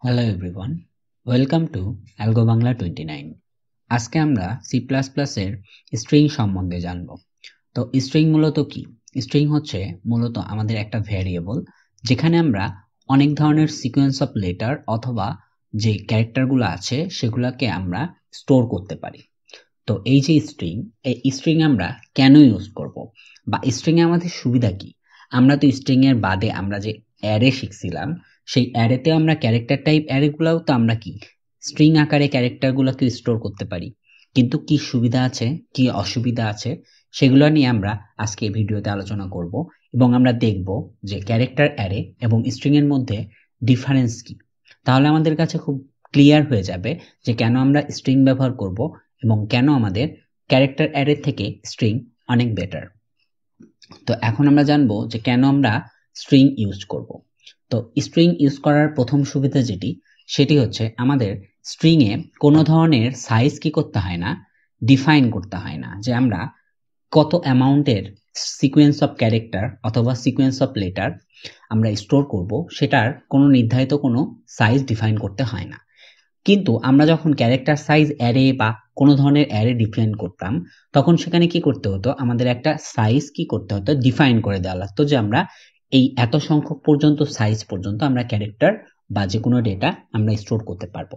Hello everyone, welcome to algo Bangla 29। আজকে আমরা C plus প্লাসের স্ট্রিং সম্বন্ধে জানব। তো স্ট্রিং মূলত কি? স্ট্রিং হচ্ছে মূলত আমাদের একটা ভ্যারিয়েবল, যেখানে আমরা অনেক ধরনের সিকোয়েন্স অফ লেটার অথবা যে ক্যারেক্টারগুলো আছে সেগুলোকে আমরা স্টোর করতে পারি। তো এই যে স্ট্রিং, এই স্ট্রিং আমরা কেন ইউজ করব, বা স্ট্রিং এ আমাদের সুবিধা কি? আমরা তো স্ট্রিং এর বাদে আমরা যে অ্যারে শিখছিলাম, সেই অ্যারেতে আমরা ক্যারেক্টার টাইপ অ্যারেগুলোও তো আমরা কি স্ট্রিং আকারে ক্যারেক্টারগুলোকে স্টোর করতে পারি। কিন্তু কি সুবিধা আছে, কি অসুবিধা আছে, সেগুলো নিয়ে আমরা আজকে এই ভিডিওতে আলোচনা করব, এবং আমরা দেখব যে ক্যারেক্টার অ্যারে এবং স্ট্রিং এর মধ্যে ডিফারেন্স কি। তাহলে আমাদের কাছে খুব ক্লিয়ার হয়ে যাবে যে কেন আমরা স্ট্রিং ব্যবহার করব এবং কেন আমাদের ক্যারেক্টার অ্যারে থেকে স্ট্রিং অনেক বেটার। তো এখন আমরা জানবো যে কেন আমরা স্ট্রিং ইউজ করব। তো স্ট্রিং ইউজ করার প্রথম সুবিধা সেটি হচ্ছে আমাদের স্ট্রিং এ কোনো ধরনের সাইজ কি করতে হয় না, ডিফাইন করতে হয় না, যে আমরা কত অ্যামাউন্টের সিকোয়েন্স অফ ক্যারেক্টার অথবা সিকোয়েন্স অফ লেটার আমরা স্টোর করব, সেটার কোনো নির্ধারিত কোনো সাইজ ডিফাইন করতে হয় না। কিন্তু আমরা যখন ক্যারেক্টার সাইজ অ্যারে বা কোনো ধরনের অ্যারে ডিফাইন করতাম, তখন সেখানে কি করতে হতো, আমাদের একটা সাইজ কি করতে হতো, ডিফাইন করে দেওয়া লাগতো, যে আমরা এই এত সংখ্যক পর্যন্ত সাইজ পর্যন্ত আমরা ক্যারেক্টার বা যে কোনো ডেটা আমরা স্টোর করতে পারবো।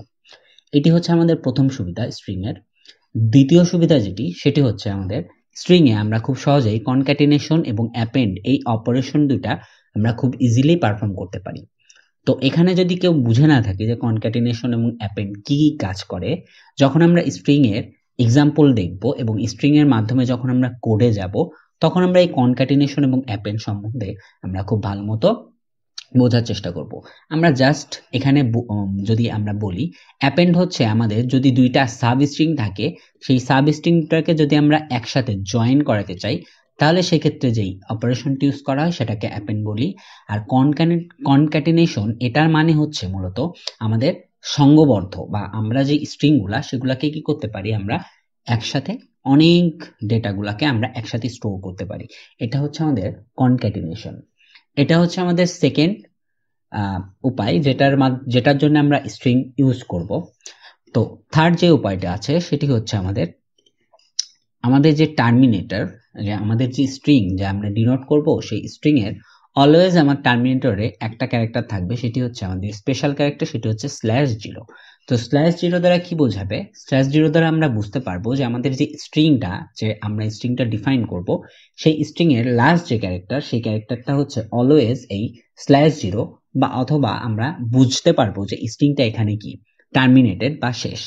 এটি হচ্ছে আমাদের প্রথম সুবিধা স্ট্রিং এর। দ্বিতীয় সুবিধা সেটি হচ্ছে আমাদের স্ট্রিং এ আমরা খুব সহজেই কনক্যাটিনেশন এবং অ্যাপেন্ড এই অপারেশন দুটা আমরা খুব ইজিলি পারফর্ম করতে পারি। তো এখানে যদি কেউ বুঝে না থাকে যে কনক্যাটিনেশন এবং অ্যাপেন্ড কি কি কাজ করে, যখন আমরা স্ট্রিং এর এক্সাম্পল দেখব এবং স্ট্রিং এর মাধ্যমে যখন আমরা কোডে যাব, তখন আমরা এই কনক্যাটিনেশন এবং অ্যাপেন্ড সম্বন্ধে আমরা খুব ভালো মতো বোঝার চেষ্টা করব। আমরা জাস্ট এখানে যদি আমরা বলি, অ্যাপেন্ড হচ্ছে আমাদের যদি দুইটা সাব স্ট্রিং থাকে, সেই সাব স্ট্রিংটাকে যদি আমরা একসাথে জয়েন করাতে চাই, তাহলে সেক্ষেত্রে যেই অপারেশনটি ইউজ করা হয় সেটাকে অ্যাপেন্ড বলি। আর কনক্যাটিনেশন, এটার মানে হচ্ছে মূলত আমাদের সংঘবদ্ধ, বা আমরা যে স্ট্রিংগুলা সেগুলাকে কি করতে পারি, আমরা একসাথে অনেক ডেটাগুলাকে আমরা একসাথে স্টোর করতে পারি। এটা হচ্ছে আমাদের কনক্যাটিনেশন। এটা হচ্ছে আমাদের সেকেন্ড উপায়, যেটার জন্য আমরা স্ট্রিং ইউজ করব। তো থার্ড যে উপায়টা আছে সেটি হচ্ছে আমাদের যে টার্মিনেটর, যে আমাদের যে স্ট্রিং যা আমরা ডিনোট করব, সেই স্ট্রিং এর অলওয়েজ আমার টার্মিনেটরে একটা ক্যারেক্টার থাকবে, সেটি হচ্ছে আমাদের স্পেশাল ক্যারেক্টার, সেটি হচ্ছে /0। তো /0 দ্বারা কি বোঝাবে? /0 দ্বারা আমরা বুঝতে পারবো যে আমাদের যে স্ট্রিংটা, যে আমরা স্ট্রিংটা ডিফাইন করব, সেই স্ট্রিং এর লাস্ট যে ক্যারেক্টার, সেই ক্যারেক্টারটা হচ্ছে অলওয়েজ এই /0, বা অথবা আমরা বুঝতে পারবো যে স্ট্রিংটা এখানে কি টার্মিনেটেড বা শেষ।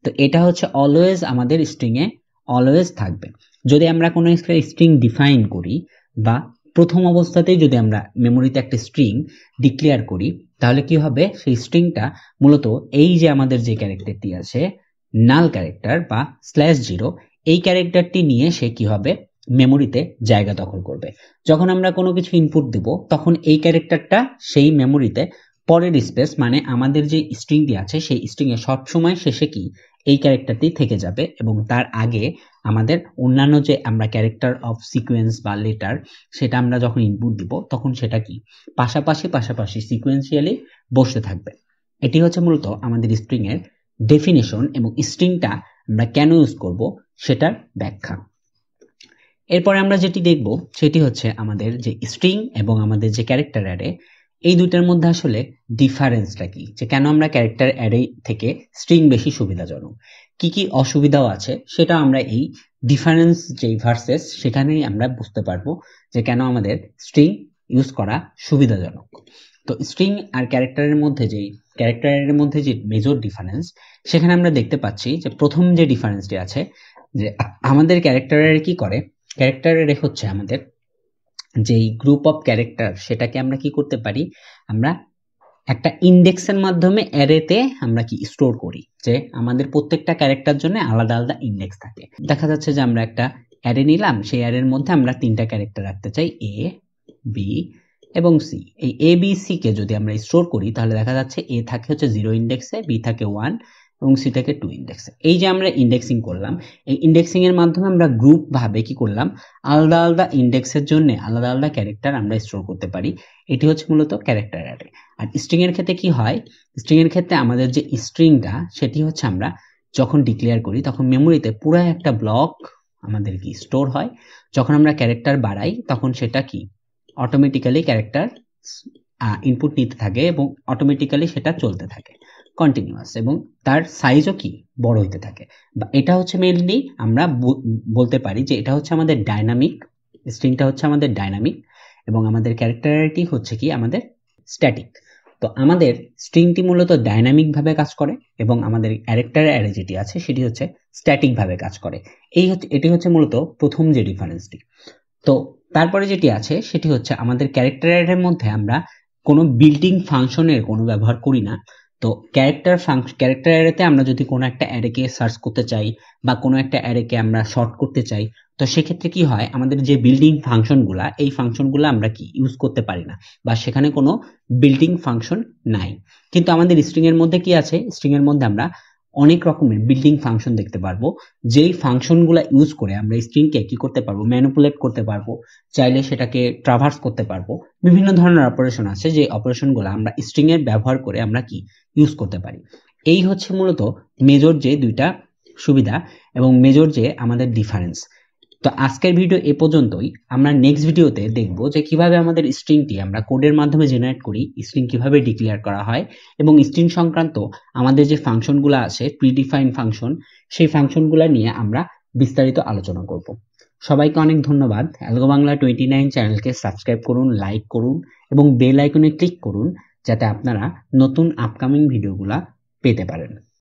তো এটা হচ্ছে অলওয়েজ আমাদের স্ট্রিং এ অলওয়েজ থাকবে। যদি আমরা কোনো স্ট্রিং ডিফাইন করি, বা প্রথম অবস্থাতেই যদি আমরা মেমোরিতে একটা স্ট্রিং ডিক্লেয়ার করি, তাহলে কি হবে, সেই স্ট্রিংটা মূলত এই যে আমাদের যে ক্যারেক্টারটি আছে, নাল ক্যারেক্টার বা /0, এই ক্যারেক্টারটি নিয়ে সে কি হবে, মেমোরিতে জায়গা দখল করবে। যখন আমরা কোনো কিছু ইনপুট দিব, তখন এই ক্যারেক্টারটা সেই মেমোরিতে পরের স্পেস, মানে আমাদের যে স্ট্রিংটি আছে সেই স্ট্রিং এ সবসময় শেষে কি এই ক্যারেক্টারটি থেকে যাবে, এবং তার আগে আমাদের অন্যান্য যে আমরা ক্যারেক্টার অফ সিকোয়েন্স বা লেটার, সেটা আমরা যখন ইনপুট দিব, তখন সেটা কি পাশাপাশি সিকোয়েন্সিয়ালি বসতে থাকবে। এটি হচ্ছে মূলত আমাদের স্ট্রিং এর ডেফিনেশন, এবং স্ট্রিংটা আমরা কেন ইউজ করব সেটার ব্যাখ্যা। এরপরে আমরা যেটি দেখব সেটি হচ্ছে আমাদের যে স্ট্রিং এবং আমাদের যে ক্যারেক্টার অ্যারে, এই দুইটার মধ্যে আসলে ডিফারেন্সটা কি, যে কেন আমরা ক্যারেক্টার অ্যারে থেকে স্ট্রিং বেশি সুবিধাজনক, কি কি অসুবিধাও আছে, সেটা আমরা এই ডিফারেন্স যেই ভার্সেস সেখানেই আমরা বুঝতে পারবো যে কেন আমাদের স্ট্রিং ইউজ করা সুবিধাজনক। তো স্ট্রিং আর ক্যারেক্টারের মধ্যে যে মেজর ডিফারেন্স, সেখানে আমরা দেখতে পাচ্ছি যে প্রথম যে ডিফারেন্সটি আছে, যে আমাদের ক্যারেক্টারের কি করে, ক্যারেক্টারের হচ্ছে আমাদের যেই গ্রুপ অফ ক্যারেক্টার, সেটাকে আমরা কি করতে পারি, আমরা একটা ইন্ডেক্সের মাধ্যমে অ্যারেতে আমরা কি স্টোর করি, যে আমাদের প্রত্যেকটা ক্যারেক্টার জন্য আলাদা আলাদা ইন্ডেক্স থাকে। দেখা যাচ্ছে যে আমরা একটা অ্যারে নিলাম, সেই অ্যারের মধ্যে আমরা তিনটা ক্যারেক্টার রাখতে চাই, এ, বি এবং সি। এই এ বি সি কে যদি আমরা স্টোর করি, তাহলে দেখা যাচ্ছে এ থাকে হচ্ছে 0 ইন্ডেক্সে, বি থাকে 1 এবং সি থাকে 2 ইন্ডেক্সে। এই যে আমরা ইন্ডেক্সিং করলাম, এই ইন্ডেক্সিং এর মাধ্যমে আমরা গ্রুপ ভাবে কি করলাম, আলাদা আলাদা ইন্ডেক্সের জন্য আলাদা আলাদা ক্যারেক্টার আমরা স্টোর করতে পারি। এটি হচ্ছে মূলত ক্যারেক্টার অ্যারে। আর স্ট্রিং এর ক্ষেত্রে কি হয়, স্ট্রিং এর ক্ষেত্রে আমাদের যে স্ট্রিংটা সেটি হচ্ছে আমরা যখন ডিক্লেয়ার করি তখন মেমোরিতে পুরো একটা ব্লক আমাদের কি স্টোর হয়, যখন আমরা ক্যারেক্টার বাড়াই তখন সেটা কি অটোমেটিক্যালি ক্যারেক্টার ইনপুট নিতে থাকে এবং অটোমেটিক্যালি সেটা চলতে থাকে কন্টিনিউয়াস, এবং তার সাইজও কি বড় হইতে থাকে। বা এটা হচ্ছে মেইনলি আমরা বলতে পারি যে এটা হচ্ছে আমাদের ডাইনামিক, স্ট্রিংটা হচ্ছে আমাদের ডাইনামিক এবং আমাদের ক্যারেক্টারিটি হচ্ছে কি আমাদের স্ট্যাটিক। তো আমাদের স্ট্রিংটি মূলত ডাইনামিক ভাবে কাজ করে এবং আমাদের ক্যারেক্টারের অ্যারে যেটি আছে সেটি হচ্ছে স্ট্যাটিক ভাবে কাজ করে। এটি হচ্ছে মূলত প্রথম যে ডিফারেন্সটি। তো তারপরে যেটি আছে সেটি হচ্ছে আমাদের ক্যারেক্টার অ্যারের মধ্যে আমরা কোনো বিল্ডিং ফাংশনের কোনো ব্যবহার করি না। তো ক্যারেক্টার অ্যারেতে আমরা যদি কোনো একটা অ্যারেকে সার্চ করতে চাই বা কোনো একটা অ্যারেকে আমরা শর্ট করতে চাই, তো সেক্ষেত্রে কি হয়, আমাদের যে বিল্ডিং ফাংশনগুলা এই ফাংশনগুলো আমরা কি ইউজ করতে পারি না বা সেখানে কোনো বিল্ডিং ফাংশন নাই। কিন্তু আমাদের স্ট্রিং এর মধ্যে কি আছে, স্ট্রিং এর মধ্যে আমরা অনেক রকমের বিল্ডিং ফাংশন দেখতে পারবো, যেই ফাংশনগুলো ইউজ করে আমরা স্ট্রিংকে কি করতে পারবো, ম্যানিপুলেট করতে পারবো, চাইলে সেটাকে ট্রাভার্স করতে পারবো। বিভিন্ন ধরনের অপারেশন আছে যে অপারেশনগুলো আমরা স্ট্রিং এর ব্যবহার করে আমরা কি ইউজ করতে পারি। এই হচ্ছে মূলত মেজর যে দুইটা সুবিধা এবং মেজর যে আমাদের ডিফারেন্স। তো আজকের ভিডিও এ পর্যন্তই। আমরা নেক্সট ভিডিওতে দেখব যে কিভাবে আমাদের স্ট্রিংটি আমরা কোডের মাধ্যমে জেনারেট করি, স্ট্রিং কিভাবে ডিক্লেয়ার করা হয় এবং স্ট্রিং সংক্রান্ত আমাদের যে ফাংশনগুলো আছে প্রিডিফাইন ফাংশন, সেই ফাংশনগুলো নিয়ে আমরা বিস্তারিত আলোচনা করব। সবাইকে অনেক ধন্যবাদ। অ্যালগো বাংলা 29 চ্যানেলকে সাবস্ক্রাইব করুন, লাইক করুন এবং বেল আইকনে ক্লিক করুন যাতে আপনারা নতুন আপকামিং ভিডিওগুলা পেতে পারেন।